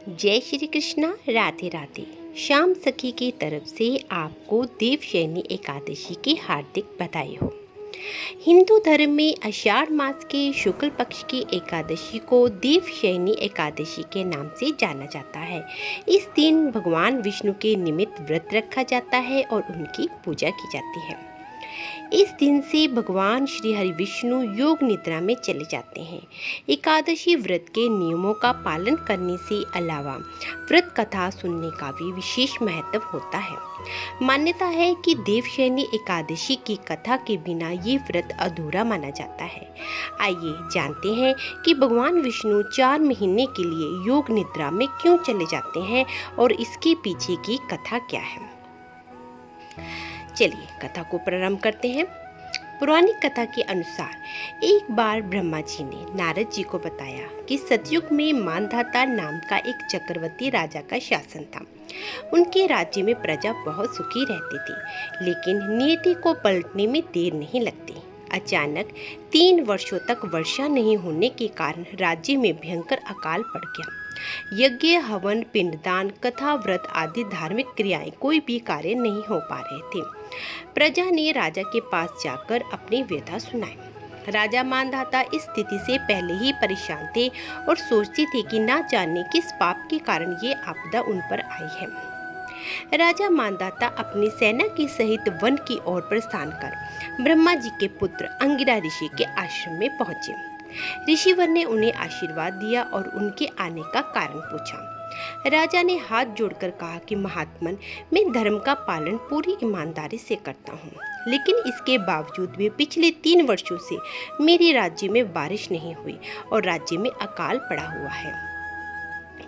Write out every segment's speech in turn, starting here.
जय श्री कृष्णा। राधे राधे। श्याम सखी की तरफ से आपको देवशयनी एकादशी की हार्दिक बधाई हो। हिंदू धर्म में आषाढ़ मास के शुक्ल पक्ष की एकादशी को देवशयनी एकादशी के नाम से जाना जाता है। इस दिन भगवान विष्णु के निमित्त व्रत रखा जाता है और उनकी पूजा की जाती है। इस दिन से भगवान श्री हरि विष्णु योग निद्रा में चले जाते हैं। एकादशी व्रत के नियमों का पालन करने से अलावा व्रत कथा सुनने का भी विशेष महत्व होता है। मान्यता है कि देवशयनी एकादशी की कथा के बिना ये व्रत अधूरा माना जाता है। आइए जानते हैं कि भगवान विष्णु 4 महीने के लिए योग निद्रा में क्यों चले जाते हैं और इसके पीछे की कथा क्या है। चलिए कथा को प्रारंभ करते हैं। पुरानी कथा के अनुसार एक बार ब्रह्मा जी ने नारद जी को बताया कि सतयुग में मानधाता नाम का एक चक्रवर्ती राजा का शासन था। उनके राज्य में प्रजा बहुत सुखी रहती थी, लेकिन नियति को पलटने में देर नहीं लगती। अचानक 3 वर्षों तक वर्षा नहीं होने के कारण राज्य में भयंकर अकाल पड़ गया। यज्ञ, हवन, पिंडदान, कथा, व्रत आदि धार्मिक क्रियाएं कोई भी कार्य नहीं हो पा रहे थे। प्रजा ने राजा के पास जाकर अपनी व्यथा सुनाई। राजा मानधाता इस स्थिति से पहले ही परेशान थे और सोचते थे कि ना जाने किस पाप के कारण ये आपदा उन पर आई है। राजा मानधाता अपनी सेना के सहित वन की ओर प्रस्थान कर ब्रह्मा जी के पुत्र अंगिरा ऋषि के आश्रम में पहुंचे। ऋषिवर ने उन्हें आशीर्वाद दिया और उनके आने का कारण पूछा। राजा ने हाथ जोड़कर कहा कि महात्मन, मैं धर्म का पालन पूरी ईमानदारी से करता हूँ, लेकिन इसके बावजूद भी पिछले 3 वर्षों से मेरे राज्य में बारिश नहीं हुई और राज्य में अकाल पड़ा हुआ है।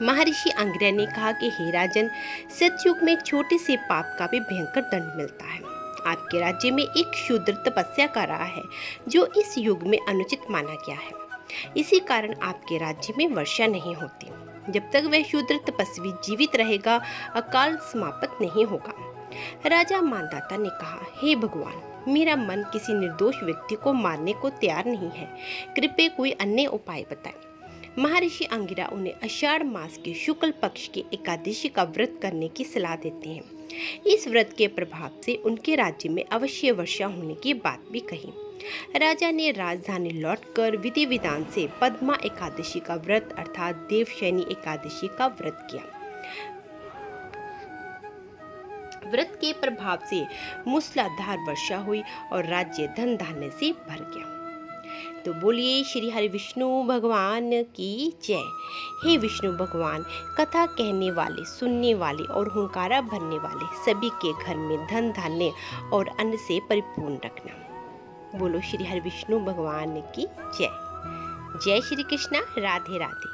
महर्षि अंगिरा ने कहा कि हे राजन, सतयुग में छोटे से पाप का भी भयंकर दंड मिलता है। आपके राज्य में एक शूद्र तपस्या कर रहा है, जो इस युग में अनुचित माना गया है। इसी कारण आपके राज्य में वर्षा नहीं होती। जब तक वह शूद्र तपस्वी जीवित रहेगा, अकाल समाप्त नहीं होगा। राजा मानधाता ने कहा, हे भगवान, मेरा मन किसी निर्दोष व्यक्ति को मारने को तैयार नहीं है। कृपया कोई अन्य उपाय बताएं। महर्षि अंगिरा उन्हें आषाढ़ मास के शुक्ल पक्ष की एकादशी का व्रत करने की सलाह देते हैं। इस व्रत के प्रभाव से उनके राज्य में अवश्य वर्षा होने की बात भी कही। राजा ने राजधानी लौटकर विधि विधान से पद्मा एकादशी का व्रत अर्थात देवशयनी एकादशी का व्रत किया। व्रत के प्रभाव से मूसलाधार वर्षा हुई और राज्य धन धान्य से भर गया। तो बोलिए श्री हरि विष्णु भगवान की जय। हे विष्णु भगवान, कथा कहने वाले, सुनने वाले और हुंकारा भरने वाले सभी के घर में धन धान्य और अन्न से परिपूर्ण रखना। बोलो श्री हरि विष्णु भगवान की जय। जय श्री कृष्णा। राधे राधे।